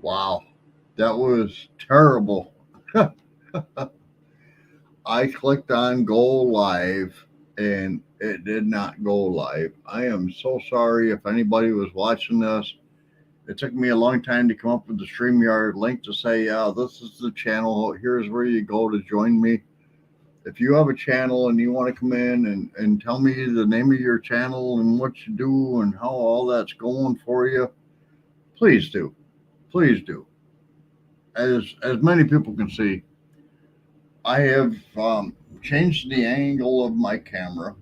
Wow, that was terrible. I clicked on go live and it did not go live. I am so sorry if anybody was watching this. It took me a long time to come up with the StreamYard link to say, yeah, this is the channel. Here's where you go to join me. If you have a channel and you want to come in and tell me the name of your channel and what you do and how all that's going for you, please do. Please do. As many people can see, I have changed the angle of my camera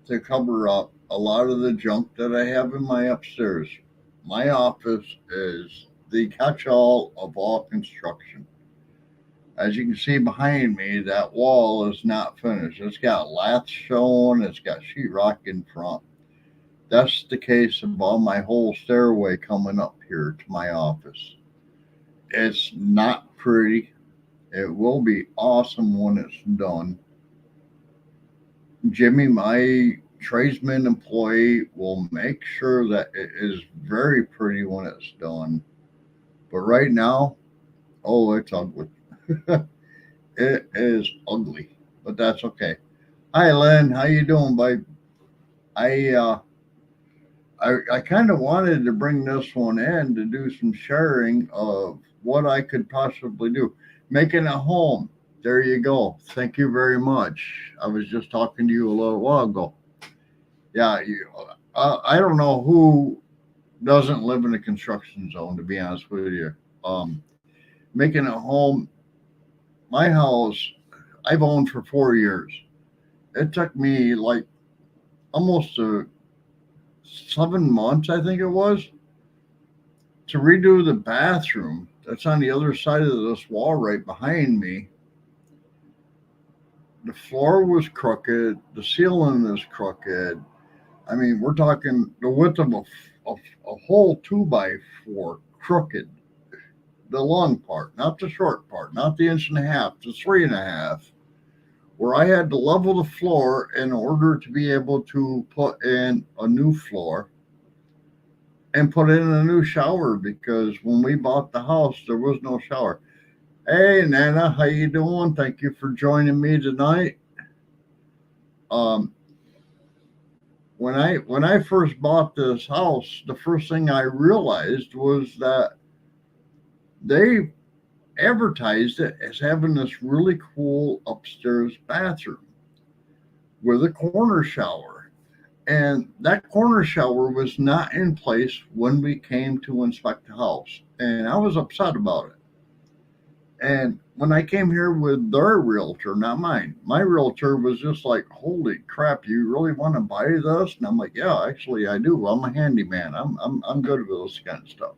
to cover up a lot of the junk that I have in my upstairs. My office is the catch all of all construction. As you can see behind me, that wall is not finished. It's got laths showing, it's got sheetrock in front. That's the case of all my whole stairway coming up here to my office. It's not pretty. It will be awesome when it's done. Jimmy, my tradesman employee, will make sure that it is very pretty when it's done. But right now, oh, it's ugly. It is ugly, but that's okay. Hi, Len. How you doing, bud? I uh, I kind of wanted to bring this one in to do some sharing of what I could possibly do. Making a home. There you go. Thank you very much. I was just talking to you a little while ago. Yeah, I don't know who doesn't live in a construction zone, to be honest with you. Making a home, my house, I've owned for 4 years. It took me like almost 7 months, I think it was, to redo the bathroom that's on the other side of this wall right behind me. The floor was crooked, the ceiling is crooked. I mean, we're talking the width of a whole 2x4 crooked. The long part, not the short part, not the inch and a half, the 3.5, where I had to level the floor in order to be able to put in a new floor and put in a new shower because when we bought the house there was no shower. Hey Nana, how you doing? Thank you for joining me tonight. Um, when I first bought this house, the first thing I realized was that they advertised it as having this really cool upstairs bathroom with a corner shower. And that corner shower was not in place when we came to inspect the house. And I was upset about it. And when I came here with their realtor, not mine, my realtor was just like, "Holy crap, you really want to buy this?" And I'm like, "Yeah, actually, I do. I'm a handyman. I'm good with this kind of stuff."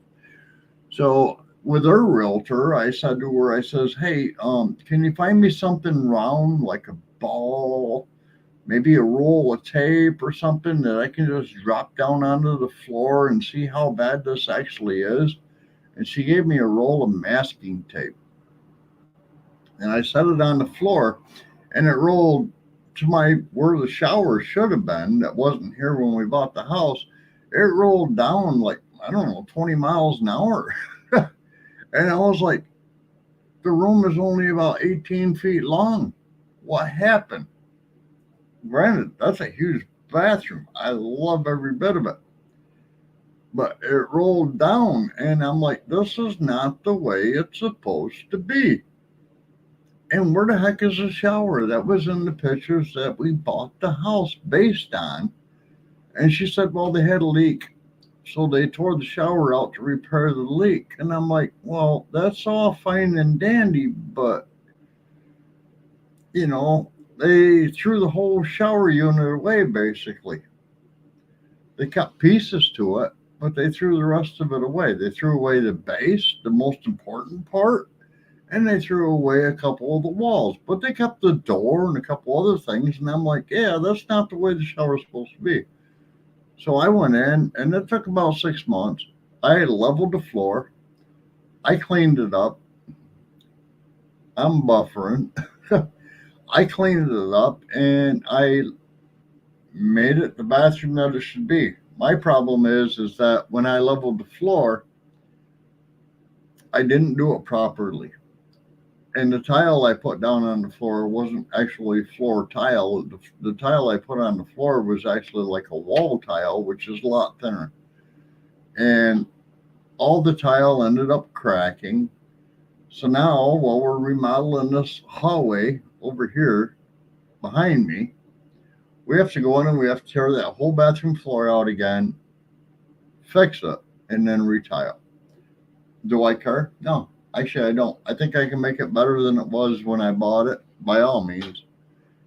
So with her realtor, I said to her, I says, "Hey, can you find me something round like a ball, maybe a roll of tape or something that I can just drop down onto the floor and see how bad this actually is?" And she gave me a roll of masking tape, and I set it on the floor, and it rolled to my where the shower should have been. That wasn't here when we bought the house. It rolled down like, I don't know, 20 miles an hour. And I was like, the room is only about 18 feet long. What happened? Granted, that's a huge bathroom. I love every bit of it. But it rolled down, and I'm like, this is not the way it's supposed to be. And where the heck is the shower? That was in the pictures that we bought the house based on. And she said, well, they had a leak. So they tore the shower out to repair the leak. And I'm like, well, that's all fine and dandy, but you know, they threw the whole shower unit away basically. They cut pieces to it, but they threw the rest of it away. They threw away the base, the most important part, and they threw away a couple of the walls. But they kept the door and a couple other things, and I'm like, yeah, that's not the way the shower's supposed to be. So I went in, and it took about 6 months. I had leveled the floor. I cleaned it up. I'm buffering. I cleaned it up, and I made it the bathroom that it should be. My problem is that when I leveled the floor, I didn't do it properly. And the tile I put down on the floor wasn't actually floor tile. The tile I put on the floor was actually like a wall tile, which is a lot thinner. And all the tile ended up cracking. So now, while we're remodeling this hallway over here behind me, we have to go in and we have to tear that whole bathroom floor out again, fix it, and then retile. Do I care? No. Actually, I don't. I think I can make it better than it was when I bought it, by all means.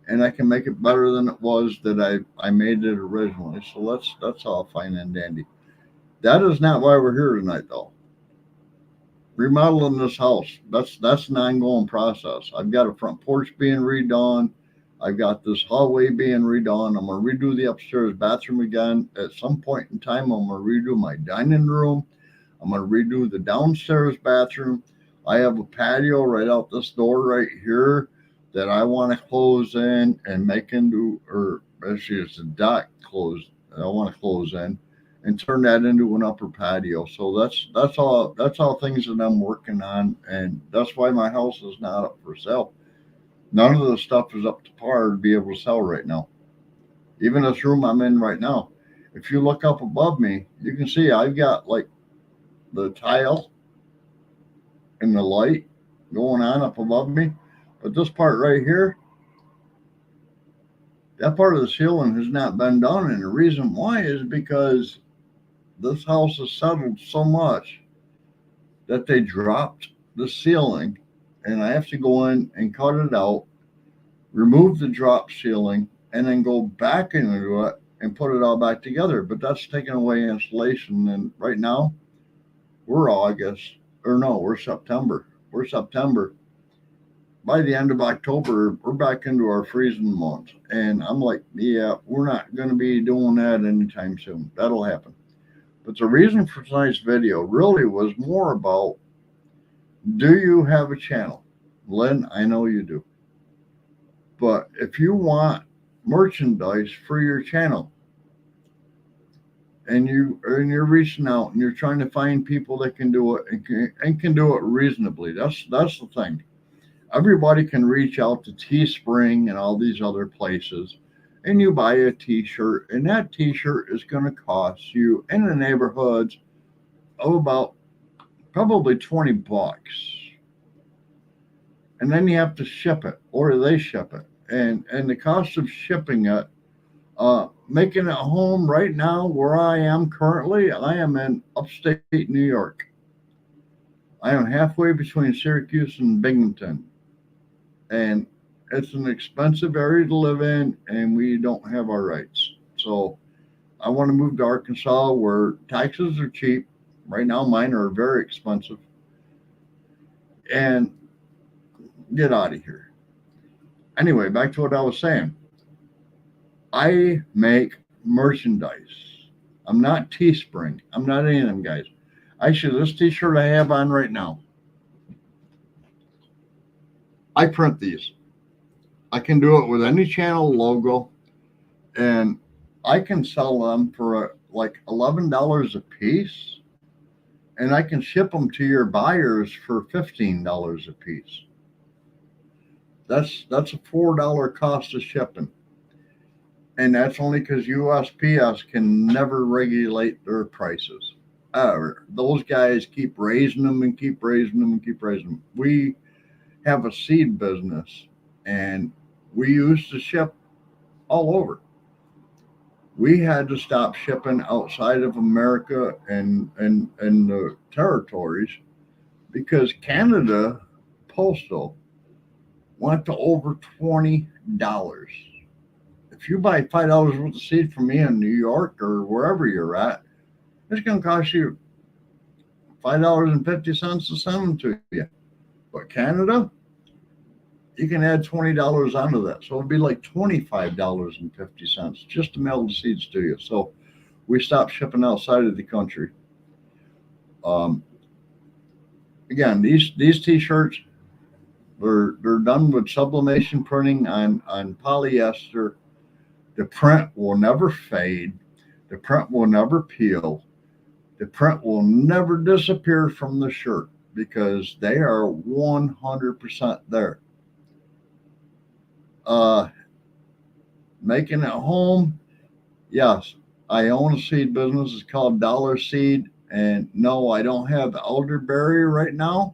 And I can make it better than it was that I made it originally. So that's all fine and dandy. That is not why we're here tonight, though. Remodeling this house, that's an ongoing process. I've got a front porch being redone. I've got this hallway being redone. I'm gonna redo the upstairs bathroom again. At some point in time, I'm gonna redo my dining room. I'm gonna redo the downstairs bathroom. I have a patio right out this door right here that I want to close in and make into, or actually it's a deck closed. I want to close in and turn that into an upper patio. So that's all things that I'm working on, and that's why my house is not up for sale. None of the stuff is up to par to be able to sell right now. Even this room I'm in right now. If you look up above me, you can see I've got like the tile and the light going on up above me. But this part right here, that part of the ceiling has not been done. And the reason why is because this house has settled so much that they dropped the ceiling, and I have to go in and cut it out, remove the drop ceiling, and then go back into it and put it all back together. But that's taking away insulation. And right now, we're August, or no, we're September. We're September. By the end of October, we're back into our freezing month. And I'm like, yeah, we're not going to be doing that anytime soon. That'll happen. But the reason for tonight's video really was more about, do you have a channel? Lynn, I know you do. But if you want merchandise for your channel, and you're reaching out and you're trying to find people that can do it and can do it reasonably, that's the thing. Everybody can reach out to Teespring and all these other places, and you buy a T-shirt, and that T-shirt is going to cost you in the neighborhoods of about probably $20, and then you have to ship it, or they ship it, and the cost of shipping it, making it home right now where I am currently. I am in upstate New York. I am halfway between Syracuse and Binghamton, and it's an expensive area to live in, and we don't have our rights. So I want to move to Arkansas where taxes are cheap. Right now, mine are very expensive, and get out of here. Anyway, back to what I was saying. I make merchandise. I'm not Teespring. I'm not any of them guys. Actually, this T-shirt I have on right now, I print these. I can do it with any channel logo, and I can sell them for like $11 a piece, and I can ship them to your buyers for $15 a piece. That's a $4 cost of shipping. And that's only because USPS can never regulate their prices. Those guys keep raising them and keep raising them and keep raising them. We have a seed business, and we used to ship all over. We had to stop shipping outside of America and the territories because Canada postal went to over $20. If you buy $5 worth of seed from me in New York or wherever you're at, it's going to cost you $5.50 to send them to you. But Canada, you can add $20 onto that. So it'd be like $25.50 just to mail the seeds to you. So we stopped shipping outside of the country. Again, these T-shirts, they're done with sublimation printing on polyester. The print will never fade. The print will never peel. The print will never disappear from the shirt. because they are 100% there. Uh, Making it home, yes, I own a seed business. It's called Dollar Seed. And no, I don't have elderberry right now,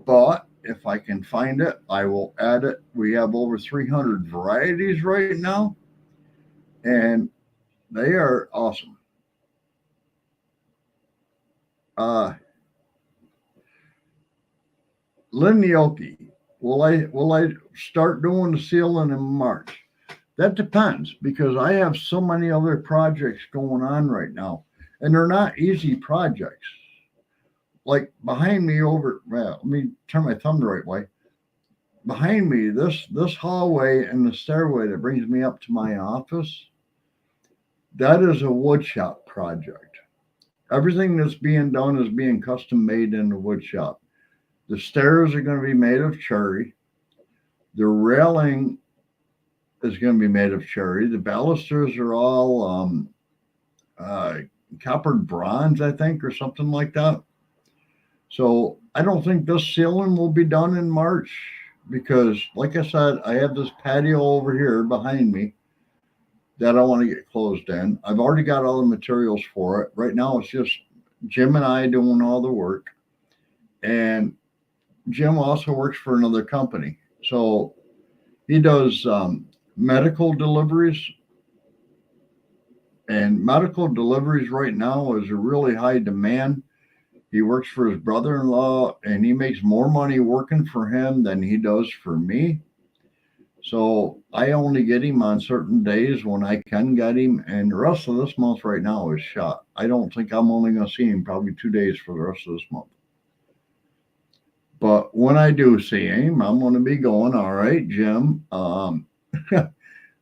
but if I can find it, I will add it. We have over 300 varieties right now, and they are awesome. Uh, Linioki, will I start doing the sealing in March? That depends because I have so many other projects going on right now, and they're not easy projects. Like behind me over, well, let me turn my thumb the right way. Behind me, this hallway and the stairway that brings me up to my office, that is a wood shop project. Everything that's being done is being custom made in the wood shop. The stairs are going to be made of cherry. The railing is going to be made of cherry. The balusters are all uh, coppered bronze, I think, or something like that. So I don't think this ceiling will be done in March because, like I said, I have this patio over here behind me that I want to get closed in. I've already got all the materials for it. Right now, it's just Jim and I doing all the work. And Jim also works for another company. So he does medical deliveries. And medical deliveries right now is a really high demand. He works for his brother in law and he makes more money working for him than he does for me. So I only get him on certain days when I can get him. And the rest of this month right now is shot. I don't think I'm only going to see him probably 2 days for the rest of this month. But when I do see him, I'm going to be going, all right, Jim,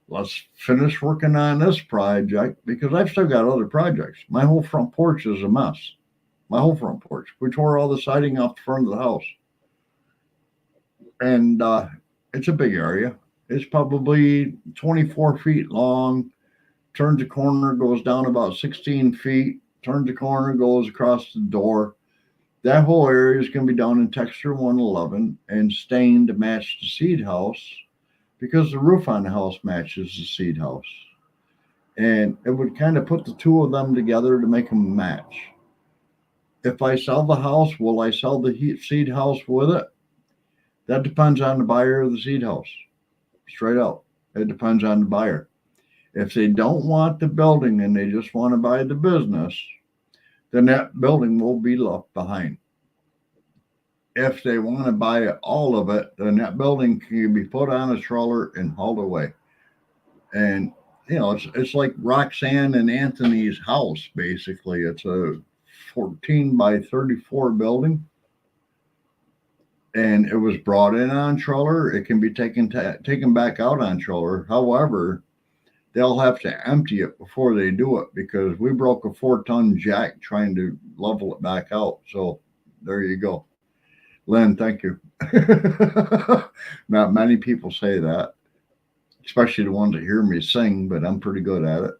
let's finish working on this project because I've still got other projects. My whole front porch is a mess. My whole front porch. We tore all the siding off the front of the house. And it's a big area. It's probably 24 feet long, turns a corner, goes down about 16 feet, turns a corner, goes across the door. That whole area is going to be done in texture 111 and stained to match the seed house because the roof on the house matches the seed house. And it would kind of put the two of them together to make them match. If I sell the house, will I sell the seed house with it? That depends on the buyer of the seed house. Straight out. It depends on the buyer. If they don't want the building and they just want to buy the business, then that building will be left behind. If they want to buy all of it, then that building can be put on a stroller and hauled away. And it's like Roxanne and Anthony's house. Basically, it's a 14 by 34 building, and it was brought in on stroller. It can be taken back out on stroller. However, they'll have to empty it before they do it because we broke a 4-ton jack trying to level it back out. So there you go. Lynn, thank you. Not many people say that, especially the ones that hear me sing, but I'm pretty good at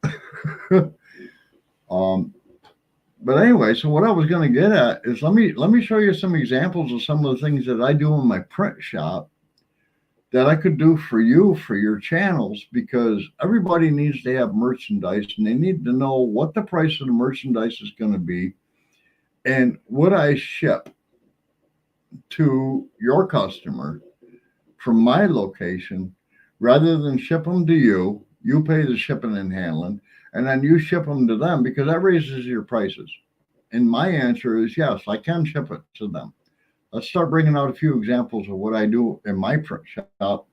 it. But anyway, so what I was going to get at is let me show you some examples of some of the things that I do in my print shop that I could do for you for your channels because everybody needs to have merchandise and they need to know what the price of the merchandise is going to be and would I ship to your customer from my location rather than ship them to you. You pay the shipping and handling and then you ship them to them because that raises your prices. And my answer is yes, I can ship it to them. Let's start bringing out a few examples of what I do in my print shop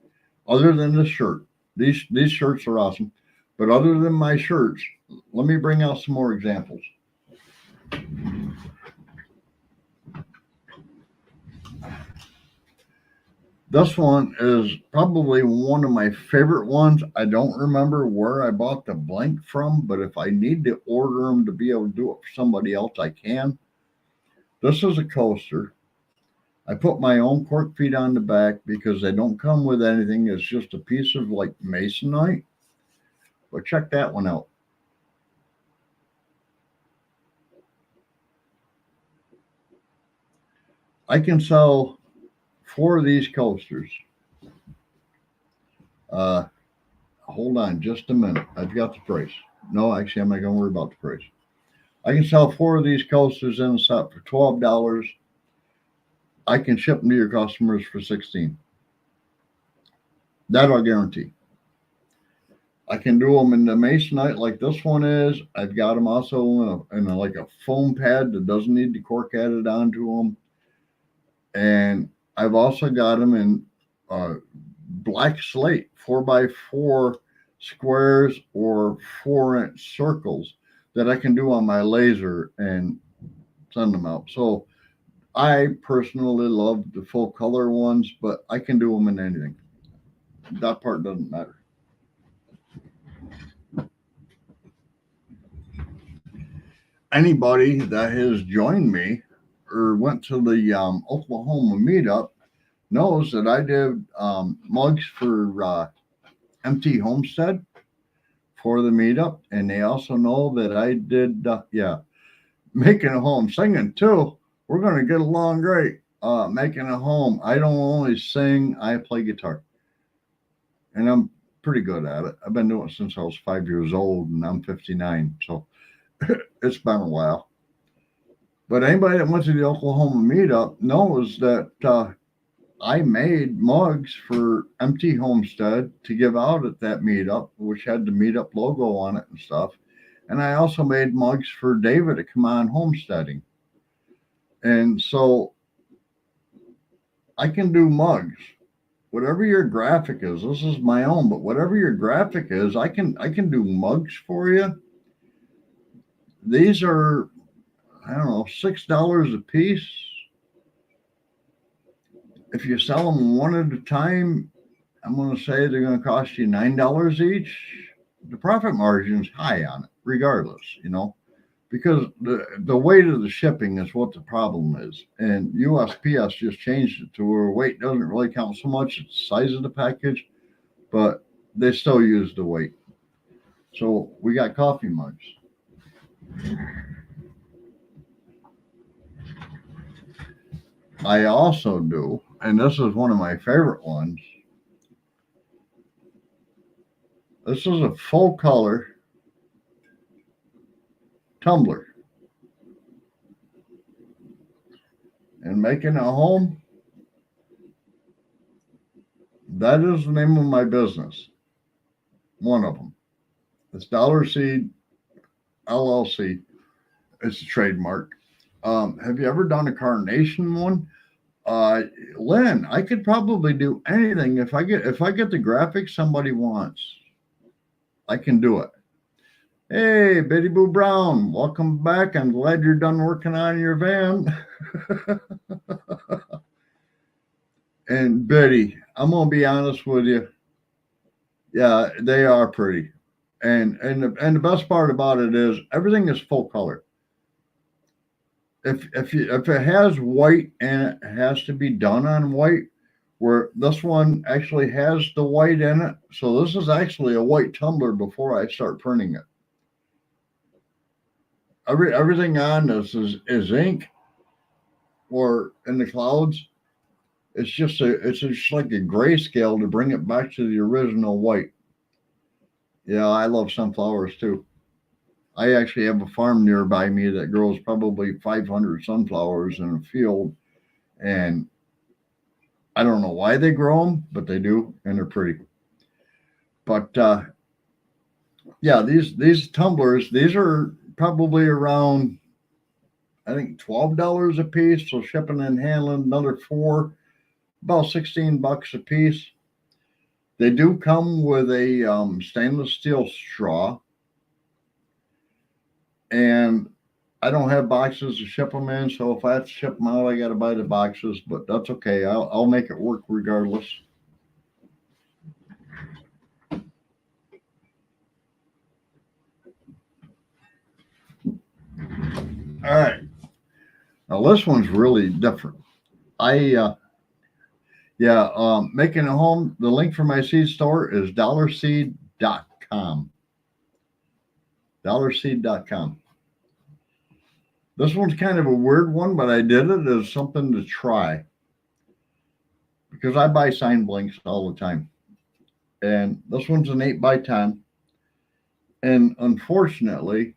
other than this shirt. These shirts are awesome. But other than my shirts, let me bring out some more examples. This one is probably one of my favorite ones. I don't remember where I bought the blank from, but if I need to order them to be able to do it for somebody else, I can. This is a coaster. I put my own cork feet on the back because they don't come with anything. It's just a piece of like masonite. But check that one out. I can sell 4 of these coasters. Hold on just a minute. I've got the price. No, actually, I'm not going to worry about the price. I can sell 4 of these coasters in a set for $12. I can ship them to your customers for $16. That I'll guarantee. I can do them in the masonite like this one is. I've got them also in like a foam pad that doesn't need the cork added onto them. And I've also got them in black slate 4x4 squares or 4-inch circles that I can do on my laser and send them out. So I personally love the full color ones, but I can do them in anything. That part doesn't matter. Anybody that has joined me or went to the Oklahoma meetup knows that I did mugs for MT Homestead for the meetup, and they also know that I did making a home, singing too. We're going to get along great. Making a home. I don't only sing, I play guitar, and I'm pretty good at it. I've been doing it since I was 5 years old, and I'm 59, so it's been a while. But anybody that went to the Oklahoma meetup knows that I made mugs for MT Homestead to give out at that meetup, which had the meetup logo on it and stuff. And I also made mugs for David to come on homesteading. And so I can do mugs. Whatever your graphic is, this is my own, but whatever your graphic is, I can do mugs for you. These are, I don't know, $6 a piece. If you sell them one at a time, I'm going to say they're going to cost you $9 each. The profit margin's high on it, regardless, because the weight of the shipping is what the problem is. And USPS just changed it to where weight doesn't really count so much. It's the size of the package, but they still use the weight. So we got coffee mugs. I also do, and this is one of my favorite ones. This is a full color tumbler. And making a home, that is the name of my business. One of them. It's Dollar Seed LLC. It's a trademark. Have you ever done a carnation one? Lynn, I could probably do anything if I get the graphics somebody wants. I can do it. Hey, Betty Boo Brown, welcome back. I'm glad you're done working on your van. And Betty, I'm gonna be honest with you. Yeah, they are pretty. And the best part about it is everything is full color. If it has white and it has to be done on white, where this one actually has the white in it. So this is actually a white tumbler before I start printing it. Everything on this is ink or in the clouds. It's just like a grayscale to bring it back to the original white. Yeah, I love sunflowers too. I actually have a farm nearby me that grows probably 500 sunflowers in a field, and I don't know why they grow them, but they do, and they're pretty. But yeah, these tumblers, these are probably around, I think, $12 a piece. So shipping and handling another 4, about $16 a piece. They do come with a stainless steel straw. And I don't have boxes to ship them in, so if I have to ship them out, I got to buy the boxes, but that's okay. I'll make it work regardless. All right. Now this one's really different. Making a home. The link for my seed store is dollarseed.com. Dollarseed.com. This one's kind of a weird one, but I did it as something to try because I buy sign blanks all the time. And this one's an 8 by 10. And unfortunately,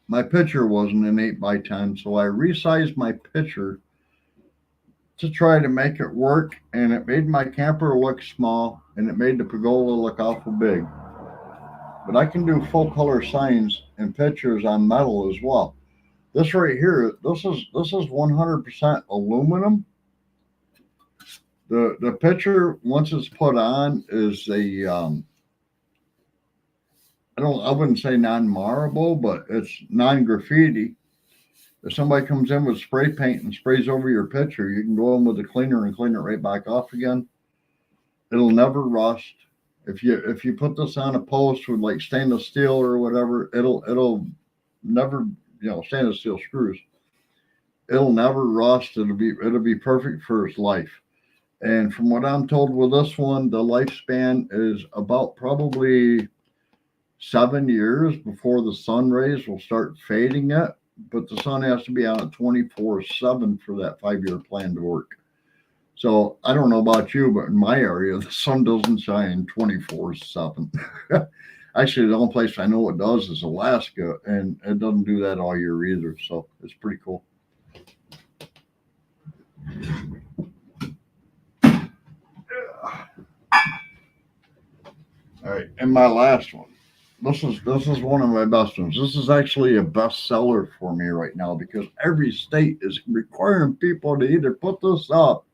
my picture wasn't an 8 by 10. So I resized my picture to try to make it work. And it made my camper look small and it made the pergola look awful big. But I can do full color signs and pictures on metal as well. This right here, this is 100% aluminum. The picture once it's put on is a I wouldn't say non-marrable, but it's non-graffiti. If somebody comes in with spray paint and sprays over your picture, you can go in with a cleaner and clean it right back off again. It'll never rust. If you put this on a post with like stainless steel or whatever, it'll never, stainless steel screws. It'll never rust. It'll be perfect for its life. And from what I'm told with this one, the lifespan is about probably 7 years before the sun rays will start fading it. But the sun has to be out at 24/7 for that 5 year plan to work. So I don't know about you, but in my area, the sun doesn't shine 24/7. Actually, the only place I know it does is Alaska, and it doesn't do that all year either. So it's pretty cool. All right, and my last one. This is one of my best ones. This is actually a bestseller for me right now because every state is requiring people to either put this up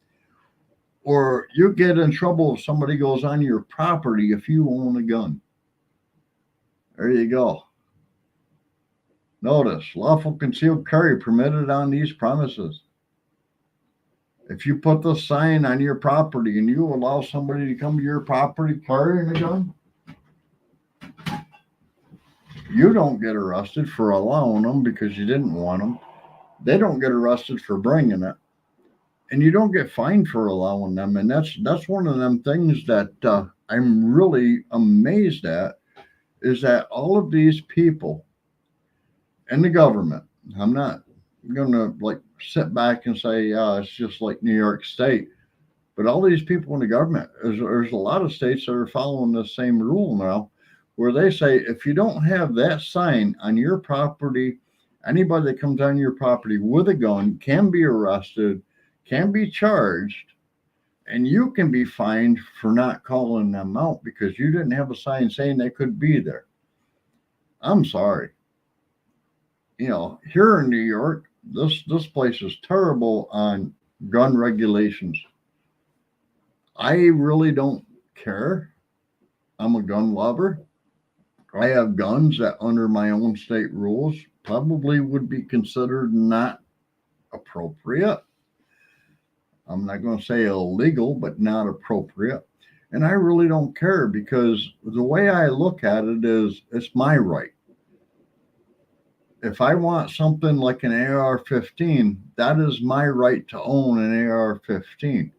or you get in trouble if somebody goes on your property if you own a gun. There you go. Notice lawful concealed carry permitted on these premises. If you put the sign on your property and you allow somebody to come to your property carrying a gun, you don't get arrested for allowing them because you didn't want them. They don't get arrested for bringing it, and you don't get fined for allowing them. And that's one of them things that I'm really amazed at is that all of these people in the government. I'm not going to like sit back and say, yeah, it's just like New York State. But all these people in the government, there's a lot of states that are following the same rule now, where they say if you don't have that sign on your property, anybody that comes on your property with a gun can be arrested, can be charged, and you can be fined for not calling them out because you didn't have a sign saying they could be there. I'm sorry. Here in New York, this place is terrible on gun regulations. I really don't care. I'm a gun lover. I have guns that, under my own state rules, probably would be considered not appropriate. I'm not going to say illegal, but not appropriate. And I really don't care because the way I look at it is it's my right. If I want something like an AR-15, that is my right to own an AR-15.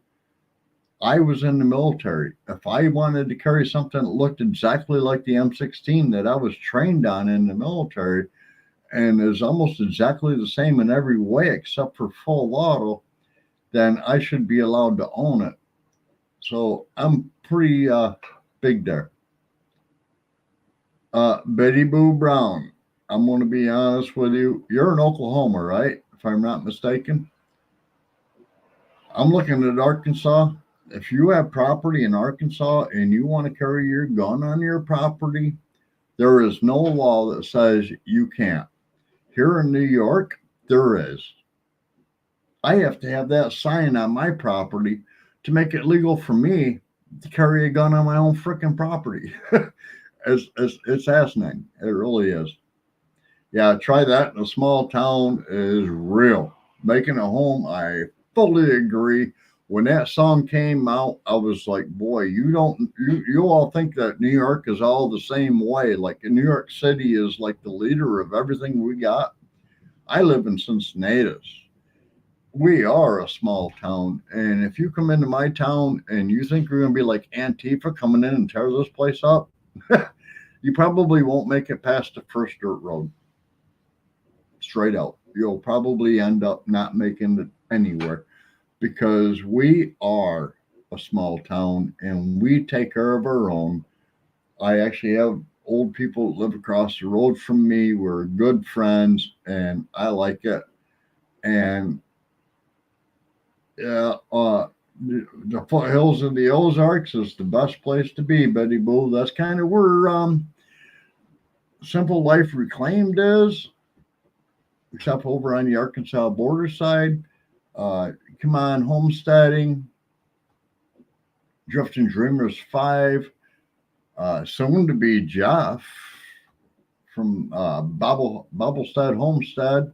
I was in the military. If I wanted to carry something that looked exactly like the M16 that I was trained on in the military and is almost exactly the same in every way except for full auto, then I should be allowed to own it. So I'm pretty big there. Betty Boo Brown, I'm going to be honest with you. You're in Oklahoma, right? If I'm not mistaken. I'm looking at Arkansas. If you have property in Arkansas and you want to carry your gun on your property, there is no law that says you can't. Here in New York, there is. I have to have that sign on my property to make it legal for me to carry a gun on my own freaking property. It's asinine. It really is. Yeah, try that in a small town is real. Making a home, I fully agree. When that song came out, I was like, boy, you all think that New York is all the same way. Like New York City is like the leader of everything we got. I live in Cincinnati. We are a small town. And if you come into my town and you think you're going to be like Antifa coming in and tear this place up, you probably won't make it past the first dirt road. It's straight out. You'll probably end up not making it anywhere because we are a small town and we take care of our own. I actually have old people that live across the road from me. We're good friends and I like it. And yeah, the foothills of the Ozarks is the best place to be, Betty Boo. That's kind of where Simple Life Reclaimed is, except over on the Arkansas border side. Come on, homesteading, Drifting Dreamers 5, soon to be Jeff from Bobblestead Homestead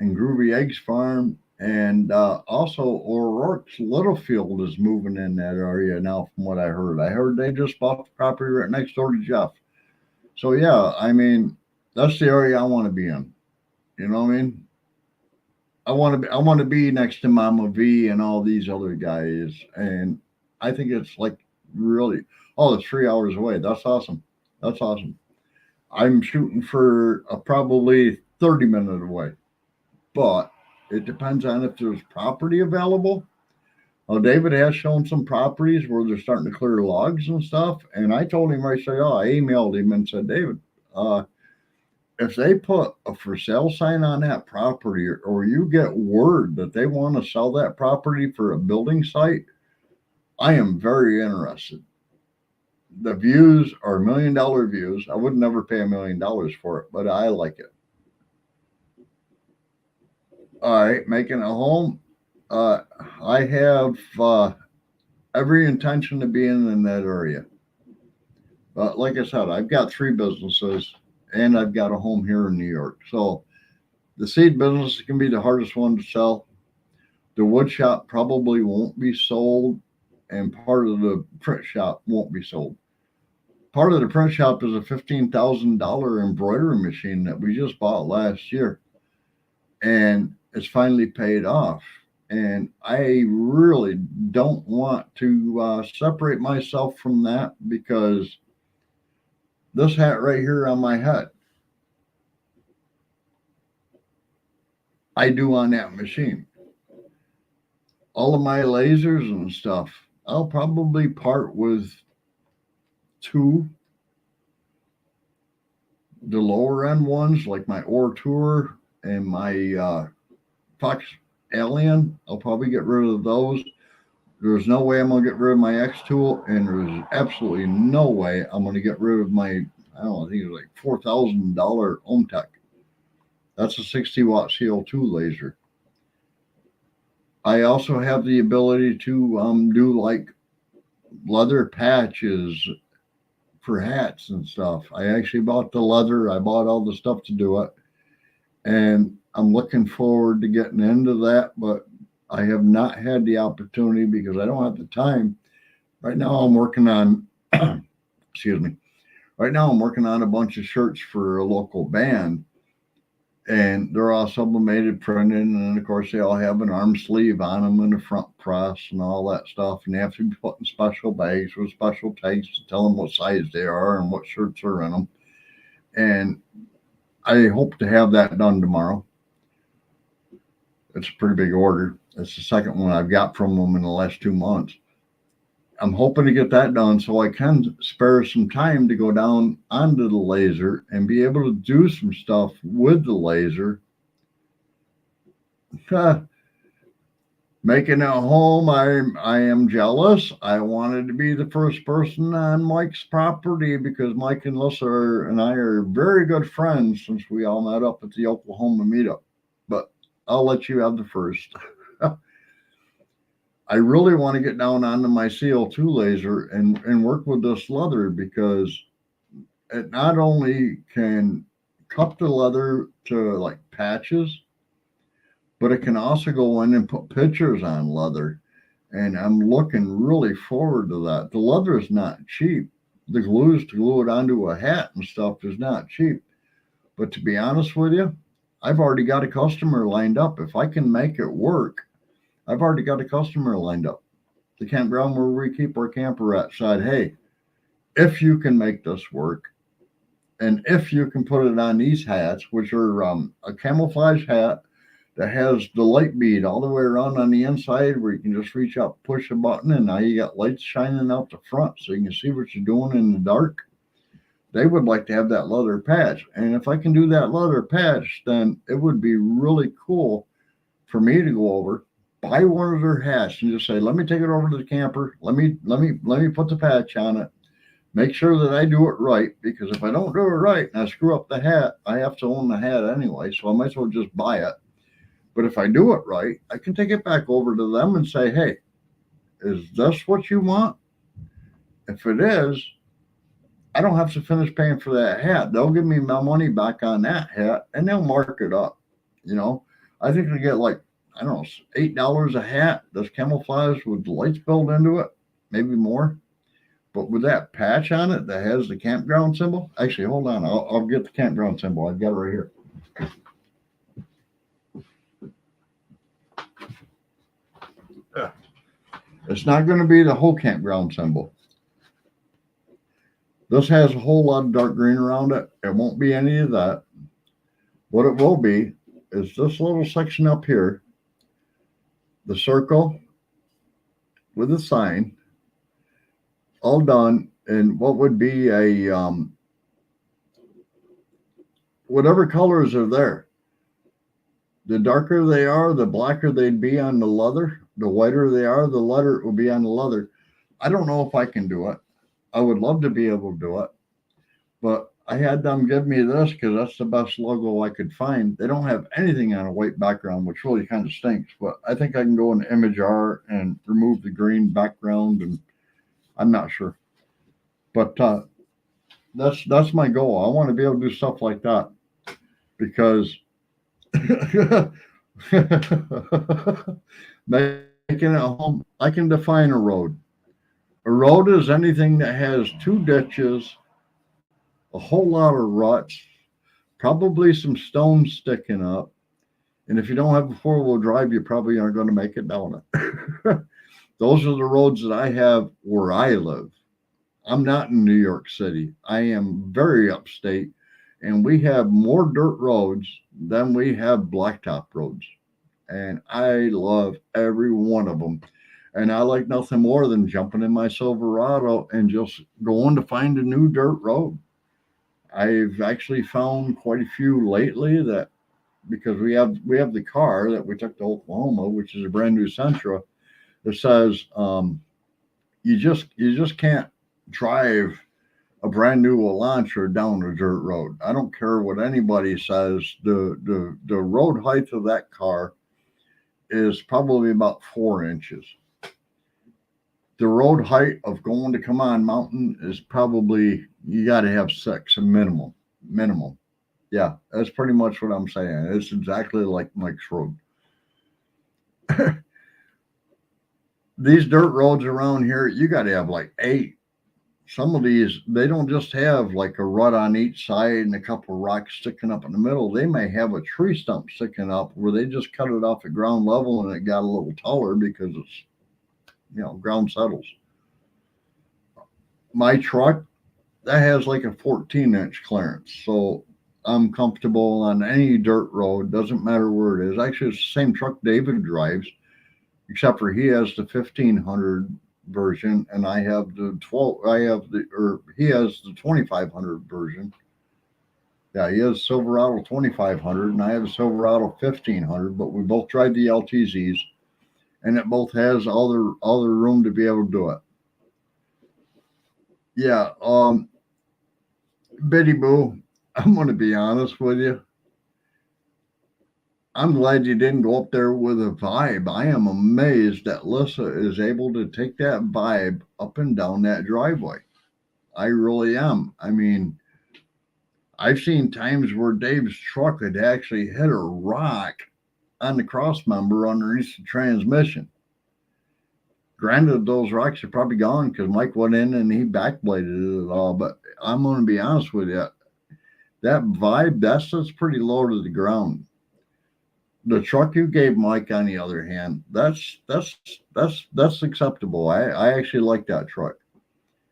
and Groovy Eggs Farm. And also O'Rourke's Littlefield is moving in that area now, from what I heard. I heard they just bought the property right next door to Jeff. So yeah, I mean, that's the area I want to be in. You know what I mean? I want to be next to Mama V and all these other guys, and I think it's like really. Oh, it's 3 hours away. That's awesome. That's awesome. I'm shooting for probably 30 minutes away, but it depends on if there's property available. David has shown some properties where they're starting to clear logs and stuff, and I told him, I said, oh, I emailed him and said, David, if they put a for sale sign on that property, or you get word that they want to sell that property for a building site, I am very interested. The views are $1 million views. I would never pay $1 million for it, but I like it. All right, making a home. I have every intention of being in that area. But like I said, I've got 3 businesses and I've got a home here in New York. So the seed business can be the hardest one to sell. The wood shop probably won't be sold, and part of the print shop won't be sold. Part of the print shop is a $15,000 embroidery machine that we just bought last year, and it's finally paid off. And I really don't want to separate myself from that, because this hat right here on my head, I do on that machine. All of my lasers and stuff, I'll probably part with 2. The lower end ones, like my Ore Tour and my Fox Alien, I'll probably get rid of those. There's no way I'm going to get rid of my X tool, and there's absolutely no way I'm going to get rid of my, I don't know, I think it's like $4,000 Omtech. That's a 60-watt CO2 laser. I also have the ability to do like leather patches for hats and stuff. I actually bought the leather. I bought all the stuff to do it, and I'm looking forward to getting into that, but I have not had the opportunity because I don't have the time. Right now I'm working on, excuse me. Right now I'm working on a bunch of shirts for a local band, and they're all sublimated printed, and of course they all have an arm sleeve on them and a front press and all that stuff, and they have to be put in special bags with special tags to tell them what size they are and what shirts are in them. And I hope to have that done tomorrow. It's a pretty big order. It's the second one I've got from them in the last 2 months. I'm hoping to get that done so I can spare some time to go down onto the laser and be able to do some stuff with the laser. Making it home, I am jealous. I wanted to be the first person on Mike's property because Mike and Lissa and I are very good friends since we all met up at the Oklahoma meetup. But I'll let you have the first. I really want to get down onto my CO2 laser and work with this leather, because it not only can cut the leather to like patches, but it can also go in and put pictures on leather. And I'm looking really forward to that. The leather is not cheap. The glues to glue it onto a hat and stuff is not cheap. But to be honest with you, I've already got a customer lined up. If I can make it work, I've already got a customer lined up. The campground where we keep our camper at said, hey, if you can make this work, And if you can put it on these hats, which are a camouflage hat that has the light bead all the way around on the inside, where you can just reach out, push a button, and now you got lights shining out the front so you can see what you're doing in the dark. They would like to have that leather patch. And if I can do that leather patch, then it would be really cool for me to go over, buy one of their hats and just say, let me take it over to the camper. Let me put the patch on it. Make sure that I do it right, because if I don't do it right and I screw up the hat, I have to own the hat anyway. So I might as well just buy it. But if I do it right, I can take it back over to them and say, hey, is this what you want? If it is, I don't have to finish paying for that hat. They'll give me my money back on that hat and they'll mark it up. You know, I think I get like, I don't know, $8 a hat that's camouflaged with the lights built into it, maybe more. But with that patch on it that has the campground symbol, actually, hold on, I'll get the campground symbol. I've got it right here. It's not going to be the whole campground symbol. This has a whole lot of dark green around it. It won't be any of that. What it will be is this little section up here, the circle with the sign, all done in what would be a whatever colors are there. The darker they are, the blacker they'd be on the leather. The whiter they are, the lighter it will be on the leather. I don't know if I can do it. I would love to be able to do it, but I had them give me this because that's the best logo I could find. They don't have anything on a white background, which really kind of stinks, but I think I can go into image art and remove the green background, and I'm not sure. But that's my goal. I want to be able to do stuff like that because making it a home, I can define a road. A road is anything that has two ditches, a whole lot of ruts, probably some stones sticking up. And if you don't have a four-wheel drive, you probably aren't going to make it down it. Those are the roads that I have where I live. I'm not in New York City. I am very upstate, and we have more dirt roads than we have blacktop roads. And I love every one of them. And I like nothing more than jumping in my Silverado and just going to find a new dirt road. I've actually found quite a few lately that because we have the car that we took to Oklahoma, which is a brand new Sentra, that says you just can't drive a brand new Elantra down a dirt road. I don't care what anybody says. The road height of that car is probably about 4 inches. The road height of going to Come On Mountain is probably, you got to have 6, a minimum. Yeah, that's pretty much what I'm saying. It's exactly like Mike's road. These dirt roads around here, you got to have like 8. Some of these, they don't just have like a rut on each side and a couple of rocks sticking up in the middle. They may have a tree stump sticking up where they just cut it off at ground level and it got a little taller because it's, ground settles. My truck, that has like a 14-inch clearance. So I'm comfortable on any dirt road. Doesn't matter where it is. Actually, it's the same truck David drives, except for he has the 1500 version and I have the 12. He has the 2500 version. Yeah, he has Silverado 2500 and I have a Silverado 1500, but we both drive the LTZs. And it both has all the room to be able to do it. Yeah, Biddy Boo, I'm going to be honest with you. I'm glad you didn't go up there with a vibe. I am amazed that Lissa is able to take that vibe up and down that driveway. I really am. I mean, I've seen times where Dave's truck had actually hit a rock on the cross member underneath the transmission. Granted, those rocks are probably gone because Mike went in and he backbladed it all. But I'm going to be honest with you, that vibe, that's pretty low to the ground. The truck you gave Mike, on the other hand, that's acceptable. I actually like that truck,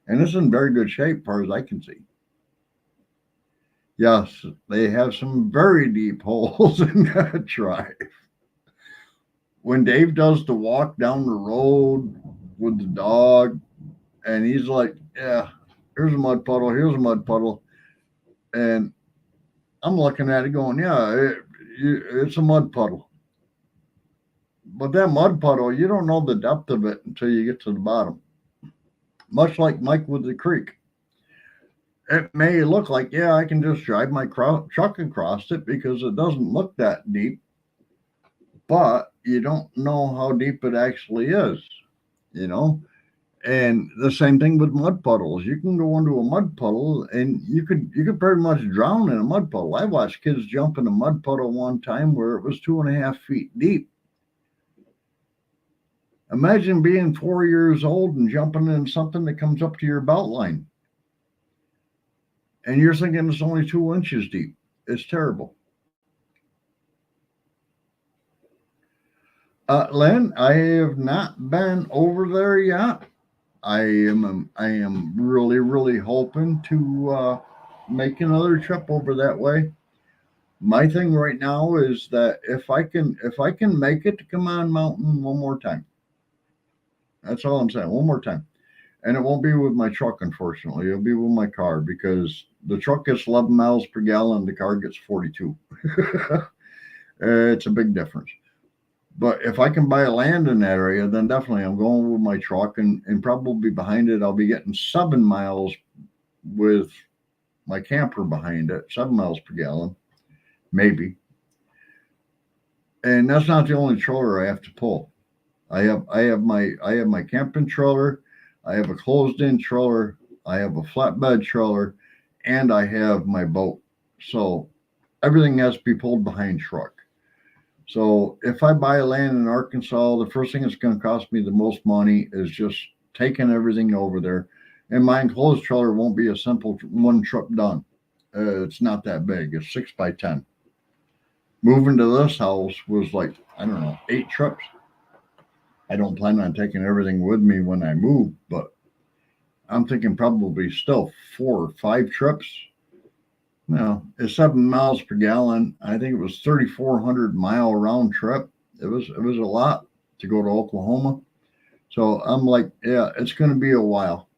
and it's in very good shape, as far as I can see. Yes, they have some very deep holes in that drive. When Dave does the walk down the road with the dog, and he's like, "Yeah, here's a mud puddle, here's a mud puddle," and I'm looking at it going, "Yeah, it's a mud puddle." But that mud puddle, you don't know the depth of it until you get to the bottom. Much like Mike with the creek. It may look like, yeah, I can just drive my truck across it because it doesn't look that deep, but you don't know how deep it actually is, you know? And the same thing with mud puddles. You can go into a mud puddle and you could pretty much drown in a mud puddle. I watched kids jump in a mud puddle one time where it was 2.5 feet deep. Imagine being 4 years old and jumping in something that comes up to your belt line. And you're thinking it's only 2 inches deep. It's terrible. Len, I have not been over there yet. I am really really hoping to make another trip over that way. My thing right now is that if I can make it to Command Mountain one more time, that's all I'm saying. One more time, and it won't be with my truck, unfortunately. It'll be with my car because the truck gets 11 miles per gallon, the car gets 42. It's a big difference. But if I can buy a land in that area, then definitely I'm going with my truck and probably behind it, I'll be getting 7 miles with my camper behind it, 7 miles per gallon, maybe. And that's not the only trailer I have to pull. I have my camping trailer, I have a closed in trailer, I have a flatbed trailer, and I have my boat. So everything has to be pulled behind truck. So if I buy land in Arkansas, the first thing that's going to cost me the most money is just taking everything over there. And my enclosed trailer won't be a simple one trip done. It's not that big. It's 6 by 10. Moving to this house was like, I don't know, 8 trips. I don't plan on taking everything with me when I move, but I'm thinking probably still 4 or 5 trips. No, it's 7 miles per gallon. I think it was 3,400 mile round trip. It was a lot to go to Oklahoma. So I'm like, yeah, it's going to be a while.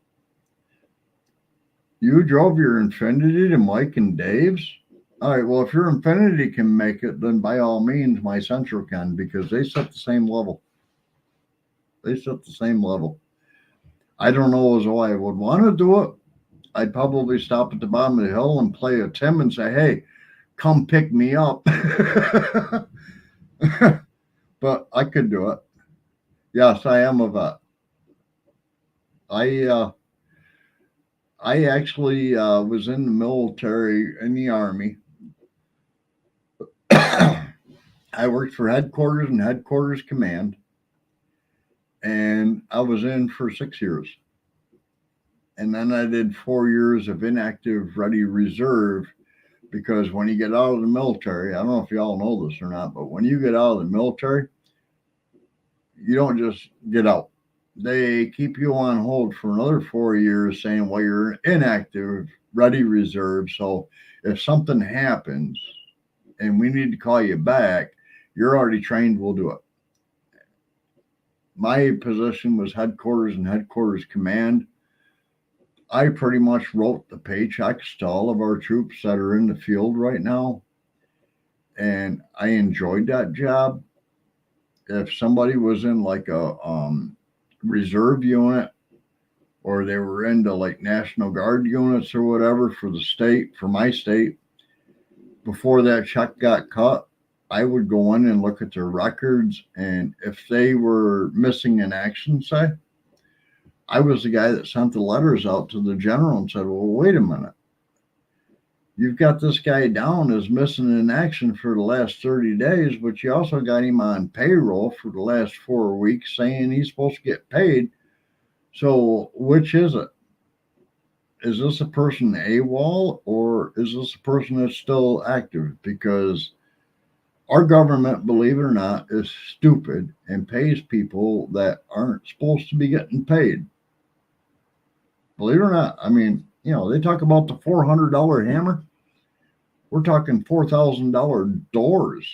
You drove your Infinity to Mike and Dave's. All right. Well, if your Infinity can make it, then by all means, my Central can because they set the same level. They set the same level. I don't know as though I would want to do it. I'd probably stop at the bottom of the hill and play a Tim and say, "Hey, come pick me up." But I could do it. Yes, I am a vet. I uh, I actually was in the military in the army. I worked for headquarters and headquarters command, and I was in for 6 years. And then I did 4 years of inactive ready reserve because when you get out of the military, I don't know if y'all know this or not, but when you get out of the military, you don't just get out. They keep you on hold for another 4 years saying, well, you're inactive, ready reserve. So if something happens and we need to call you back, you're already trained, we'll do it. My position was headquarters and headquarters command. I pretty much wrote the paychecks to all of our troops that are in the field right now. And I enjoyed that job. If somebody was in like a reserve unit or they were into like National Guard units or whatever for the state, for my state, before that check got cut, I would go in and look at their records. And if they were missing in action, say, I was the guy that sent the letters out to the general and said, well, wait a minute. You've got this guy down as missing in action for the last 30 days, but you also got him on payroll for the last 4 weeks saying he's supposed to get paid. So which is it? Is this a person AWOL or is this a person that's still active? Because our government, believe it or not, is stupid and pays people that aren't supposed to be getting paid. Believe it or not. I mean, they talk about the $400 hammer. We're talking $4,000 doors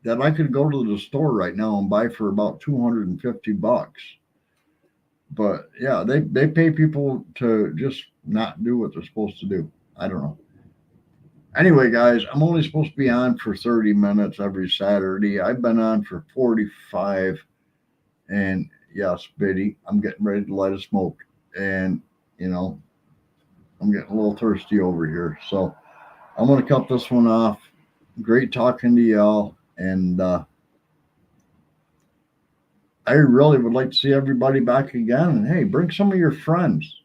that I could go to the store right now and buy for about $250. But yeah, they pay people to just not do what they're supposed to do. I don't know. Anyway, guys, I'm only supposed to be on for 30 minutes every Saturday. I've been on for 45. And yes, Biddy, I'm getting ready to light a smoke. And, you know, I'm getting a little thirsty over here. So I'm going to cut this one off. Great talking to y'all. And I really would like to see everybody back again. And hey, bring some of your friends.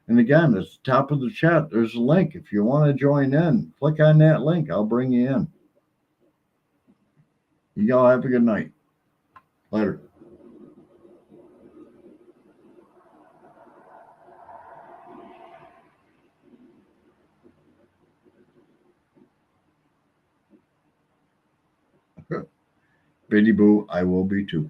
And again, at the top of the chat, there's a link. If you want to join in, click on that link. I'll bring you in. You all have a good night. Later. Biddy boo, I will be too.